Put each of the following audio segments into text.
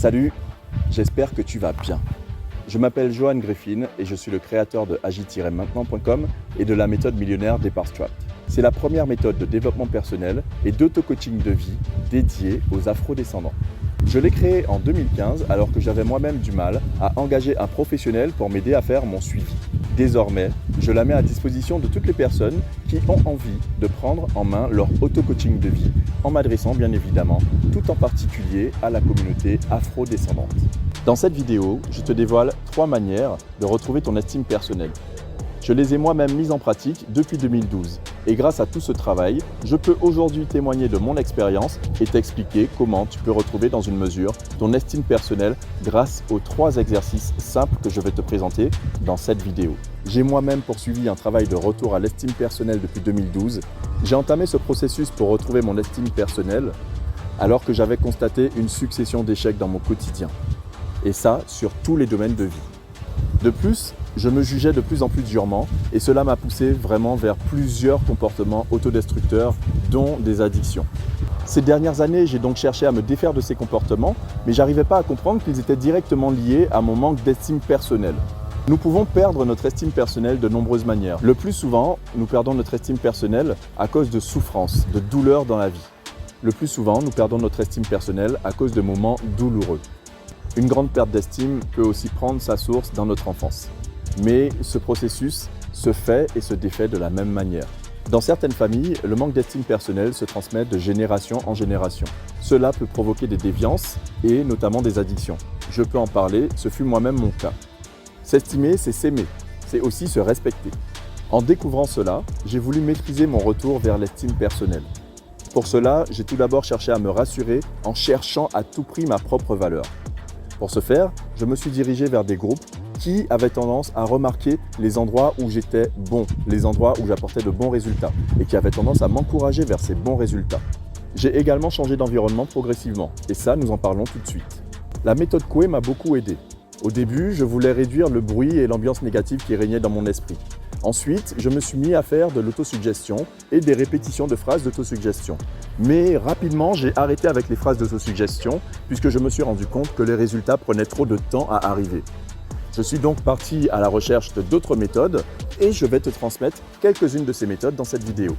Salut, j'espère que tu vas bien. Je m'appelle Johan Griffin et je suis le créateur de agi-maintenant.com et de la méthode millionnaire Départ Strapped. C'est la première méthode de développement personnel et d'auto-coaching de vie dédiée aux afro-descendants. Je l'ai créée en 2015 alors que j'avais moi-même du mal à engager un professionnel pour m'aider à faire mon suivi. Désormais, je la mets à disposition de toutes les personnes qui ont envie de prendre en main leur auto-coaching de vie en m'adressant bien évidemment tout en particulier à la communauté afro-descendante. Dans cette vidéo, je te dévoile 3 manières de retrouver ton estime personnelle. Je les ai moi-même mises en pratique depuis 2012 et grâce à tout ce travail, je peux aujourd'hui témoigner de mon expérience et t'expliquer comment tu peux retrouver dans une mesure ton estime personnelle grâce aux 3 exercices simples que je vais te présenter dans cette vidéo. J'ai moi-même poursuivi un travail de retour à l'estime personnelle depuis 2012. J'ai entamé ce processus pour retrouver mon estime personnelle alors que j'avais constaté une succession d'échecs dans mon quotidien. Et ça, sur tous les domaines de vie. De plus, je me jugeais de plus en plus durement et cela m'a poussé vraiment vers plusieurs comportements autodestructeurs, dont des addictions. Ces dernières années, j'ai donc cherché à me défaire de ces comportements, mais j'arrivais pas à comprendre qu'ils étaient directement liés à mon manque d'estime personnelle. Nous pouvons perdre notre estime personnelle de nombreuses manières. Le plus souvent, nous perdons notre estime personnelle à cause de souffrances, de douleurs dans la vie. Le plus souvent, nous perdons notre estime personnelle à cause de moments douloureux. Une grande perte d'estime peut aussi prendre sa source dans notre enfance. Mais ce processus se fait et se défait de la même manière. Dans certaines familles, le manque d'estime personnelle se transmet de génération en génération. Cela peut provoquer des déviances et notamment des addictions. Je peux en parler, ce fut moi-même mon cas. S'estimer, c'est s'aimer, c'est aussi se respecter. En découvrant cela, j'ai voulu maîtriser mon retour vers l'estime personnelle. Pour cela, j'ai tout d'abord cherché à me rassurer en cherchant à tout prix ma propre valeur. Pour ce faire, je me suis dirigé vers des groupes qui avaient tendance à remarquer les endroits où j'étais bon, les endroits où j'apportais de bons résultats et qui avaient tendance à m'encourager vers ces bons résultats. J'ai également changé d'environnement progressivement et ça, nous en parlons tout de suite. La méthode Coué m'a beaucoup aidé. Au début, je voulais réduire le bruit et l'ambiance négative qui régnait dans mon esprit. Ensuite, je me suis mis à faire de l'autosuggestion et des répétitions de phrases d'autosuggestion. Mais rapidement, j'ai arrêté avec les phrases d'autosuggestion puisque je me suis rendu compte que les résultats prenaient trop de temps à arriver. Je suis donc parti à la recherche d'autres méthodes et je vais te transmettre quelques-unes de ces méthodes dans cette vidéo.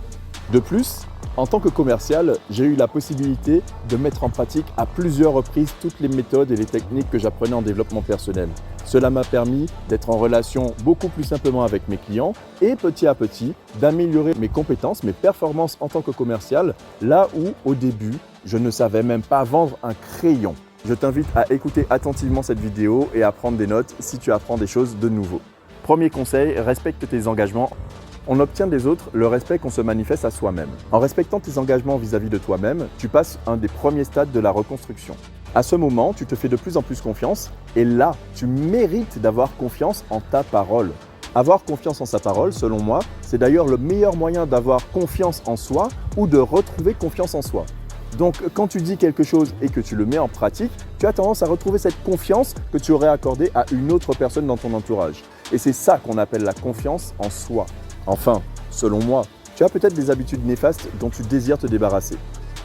De plus, en tant que commercial, j'ai eu la possibilité de mettre en pratique à plusieurs reprises toutes les méthodes et les techniques que j'apprenais en développement personnel. Cela m'a permis d'être en relation beaucoup plus simplement avec mes clients et petit à petit d'améliorer mes compétences, mes performances en tant que commercial, là où au début, je ne savais même pas vendre un crayon. Je t'invite à écouter attentivement cette vidéo et à prendre des notes si tu apprends des choses de nouveau. Premier conseil, respecte tes engagements. On obtient des autres le respect qu'on se manifeste à soi-même. En respectant tes engagements vis-à-vis de toi-même, tu passes un des premiers stades de la reconstruction. À ce moment, tu te fais de plus en plus confiance et là, tu mérites d'avoir confiance en ta parole. Avoir confiance en sa parole, selon moi, c'est d'ailleurs le meilleur moyen d'avoir confiance en soi ou de retrouver confiance en soi. Donc, quand tu dis quelque chose et que tu le mets en pratique, tu as tendance à retrouver cette confiance que tu aurais accordée à une autre personne dans ton entourage. Et c'est ça qu'on appelle la confiance en soi. Enfin, selon moi, tu as peut-être des habitudes néfastes dont tu désires te débarrasser.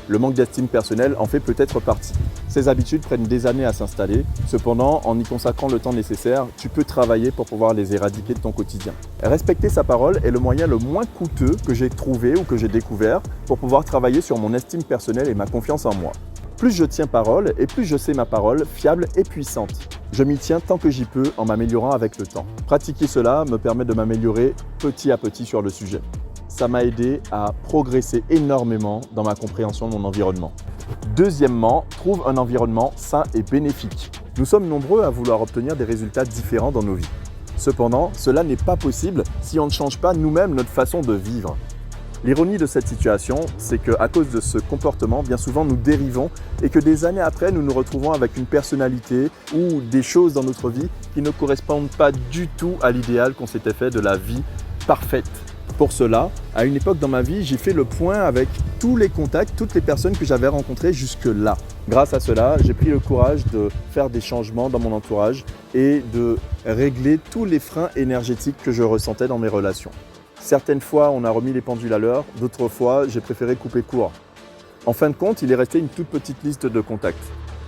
Le manque d'estime personnelle en fait peut-être partie. Ces habitudes prennent des années à s'installer. Cependant, en y consacrant le temps nécessaire, tu peux travailler pour pouvoir les éradiquer de ton quotidien. Respecter sa parole est le moyen le moins coûteux que j'ai trouvé ou que j'ai découvert pour pouvoir travailler sur mon estime personnelle et ma confiance en moi. Plus je tiens parole et plus je sais ma parole fiable et puissante. Je m'y tiens tant que j'y peux en m'améliorant avec le temps. Pratiquer cela me permet de m'améliorer petit à petit sur le sujet. Ça m'a aidé à progresser énormément dans ma compréhension de mon environnement. Deuxièmement, trouve un environnement sain et bénéfique. Nous sommes nombreux à vouloir obtenir des résultats différents dans nos vies. Cependant, cela n'est pas possible si on ne change pas nous-mêmes notre façon de vivre. L'ironie de cette situation, c'est qu'à cause de ce comportement, bien souvent nous dérivons et que des années après, nous nous retrouvons avec une personnalité ou des choses dans notre vie qui ne correspondent pas du tout à l'idéal qu'on s'était fait de la vie parfaite. Pour cela, à une époque dans ma vie, j'ai fait le point avec tous les contacts, toutes les personnes que j'avais rencontrées jusque-là. Grâce à cela, j'ai pris le courage de faire des changements dans mon entourage et de régler tous les freins énergétiques que je ressentais dans mes relations. Certaines fois, on a remis les pendules à l'heure, d'autres fois, j'ai préféré couper court. En fin de compte, il est resté une toute petite liste de contacts.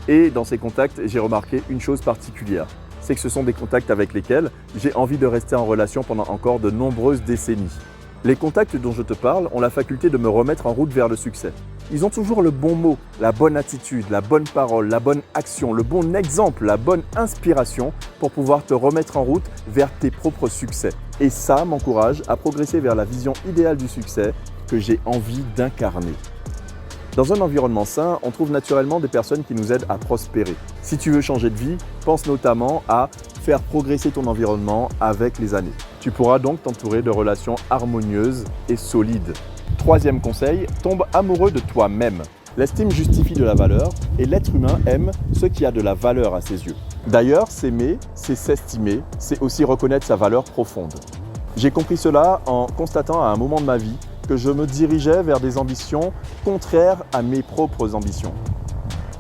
Et dans ces contacts, j'ai remarqué une chose particulière. C'est que ce sont des contacts avec lesquels j'ai envie de rester en relation pendant encore de nombreuses décennies. Les contacts dont je te parle ont la faculté de me remettre en route vers le succès. Ils ont toujours le bon mot, la bonne attitude, la bonne parole, la bonne action, le bon exemple, la bonne inspiration pour pouvoir te remettre en route vers tes propres succès. Et ça m'encourage à progresser vers la vision idéale du succès que j'ai envie d'incarner. Dans un environnement sain, on trouve naturellement des personnes qui nous aident à prospérer. Si tu veux changer de vie, pense notamment à faire progresser ton environnement avec les années. Tu pourras donc t'entourer de relations harmonieuses et solides. Troisième conseil, tombe amoureux de toi-même. L'estime justifie de la valeur et l'être humain aime ce qui a de la valeur à ses yeux. D'ailleurs, s'aimer, c'est s'estimer, c'est aussi reconnaître sa valeur profonde. J'ai compris cela en constatant à un moment de ma vie que je me dirigeais vers des ambitions contraires à mes propres ambitions.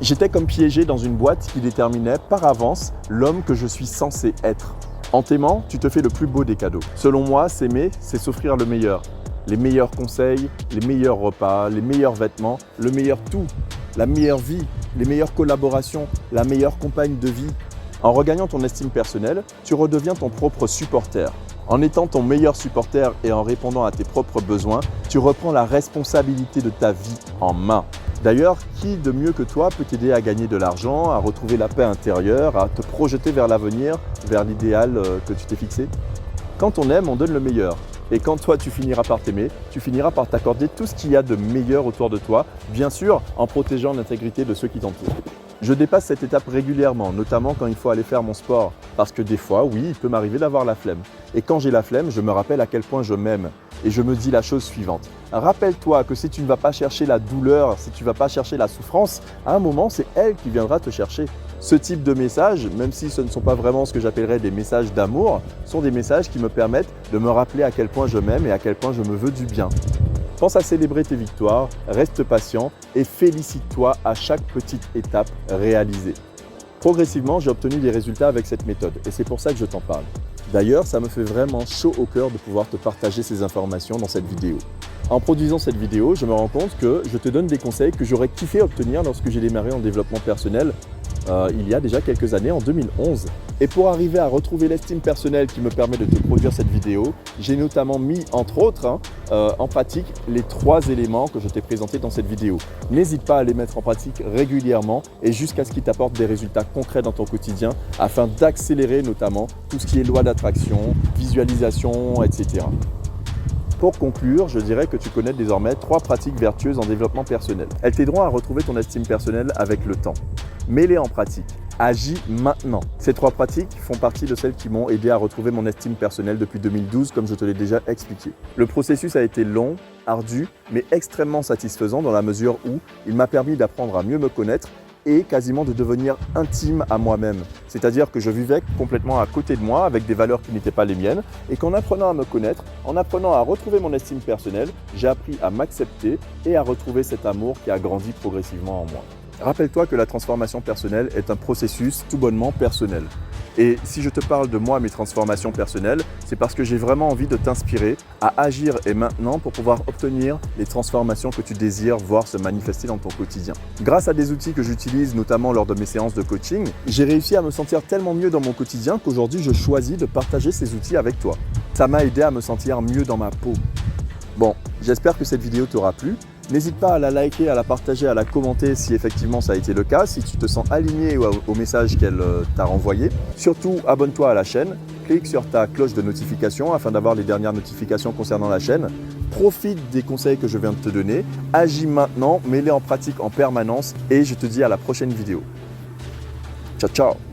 J'étais comme piégé dans une boîte qui déterminait par avance l'homme que je suis censé être. En t'aimant, tu te fais le plus beau des cadeaux. Selon moi, s'aimer, c'est s'offrir le meilleur. Les meilleurs conseils, les meilleurs repas, les meilleurs vêtements, le meilleur tout, la meilleure vie, les meilleures collaborations, la meilleure compagne de vie. En regagnant ton estime personnelle, tu redeviens ton propre supporter. En étant ton meilleur supporter et en répondant à tes propres besoins, tu reprends la responsabilité de ta vie en main. D'ailleurs, qui de mieux que toi peut t'aider à gagner de l'argent, à retrouver la paix intérieure, à te projeter vers l'avenir, vers l'idéal que tu t'es fixé? Quand on aime, on donne le meilleur. Et quand toi tu finiras par t'aimer, tu finiras par t'accorder tout ce qu'il y a de meilleur autour de toi, bien sûr en protégeant l'intégrité de ceux qui t'entourent. Je dépasse cette étape régulièrement, notamment quand il faut aller faire mon sport, parce que des fois, oui, il peut m'arriver d'avoir la flemme. Et quand j'ai la flemme, je me rappelle à quel point je m'aime. Et je me dis la chose suivante. Rappelle-toi que si tu ne vas pas chercher la douleur, si tu ne vas pas chercher la souffrance, à un moment, c'est elle qui viendra te chercher. Ce type de messages, même si ce ne sont pas vraiment ce que j'appellerais des messages d'amour, sont des messages qui me permettent de me rappeler à quel point je m'aime et à quel point je me veux du bien. Pense à célébrer tes victoires, reste patient et félicite-toi à chaque petite étape réalisée. Progressivement, j'ai obtenu des résultats avec cette méthode et c'est pour ça que je t'en parle. D'ailleurs, ça me fait vraiment chaud au cœur de pouvoir te partager ces informations dans cette vidéo. En produisant cette vidéo, je me rends compte que je te donne des conseils que j'aurais kiffé obtenir lorsque j'ai démarré en développement personnel il y a déjà quelques années, en 2011. Et pour arriver à retrouver l'estime personnelle qui me permet de te produire cette vidéo, j'ai notamment mis, entre autres, en pratique les 3 éléments que je t'ai présentés dans cette vidéo. N'hésite pas à les mettre en pratique régulièrement et jusqu'à ce qu'ils t'apportent des résultats concrets dans ton quotidien afin d'accélérer notamment tout ce qui est loi d'attraction, visualisation, etc. Pour conclure, je dirais que tu connais désormais 3 pratiques vertueuses en développement personnel. Elles t'aideront à retrouver ton estime personnelle avec le temps. Mets-les en pratique. Agis maintenant. Ces 3 pratiques font partie de celles qui m'ont aidé à retrouver mon estime personnelle depuis 2012, comme je te l'ai déjà expliqué. Le processus a été long, ardu, mais extrêmement satisfaisant dans la mesure où il m'a permis d'apprendre à mieux me connaître et quasiment de devenir intime à moi-même. C'est-à-dire que je vivais complètement à côté de moi avec des valeurs qui n'étaient pas les miennes et qu'en apprenant à me connaître, en apprenant à retrouver mon estime personnelle, j'ai appris à m'accepter et à retrouver cet amour qui a grandi progressivement en moi. Rappelle-toi que la transformation personnelle est un processus tout bonnement personnel. Et si je te parle de moi, mes transformations personnelles, c'est parce que j'ai vraiment envie de t'inspirer à agir et maintenant pour pouvoir obtenir les transformations que tu désires voir se manifester dans ton quotidien. Grâce à des outils que j'utilise notamment lors de mes séances de coaching, j'ai réussi à me sentir tellement mieux dans mon quotidien qu'aujourd'hui je choisis de partager ces outils avec toi. Ça m'a aidé à me sentir mieux dans ma peau. Bon, j'espère que cette vidéo t'aura plu. N'hésite pas à la liker, à la partager, à la commenter si effectivement ça a été le cas, si tu te sens aligné au message qu'elle t'a renvoyé. Surtout, abonne-toi à la chaîne, clique sur ta cloche de notification afin d'avoir les dernières notifications concernant la chaîne. Profite des conseils que je viens de te donner, agis maintenant, mets-les en pratique en permanence et je te dis à la prochaine vidéo. Ciao, ciao!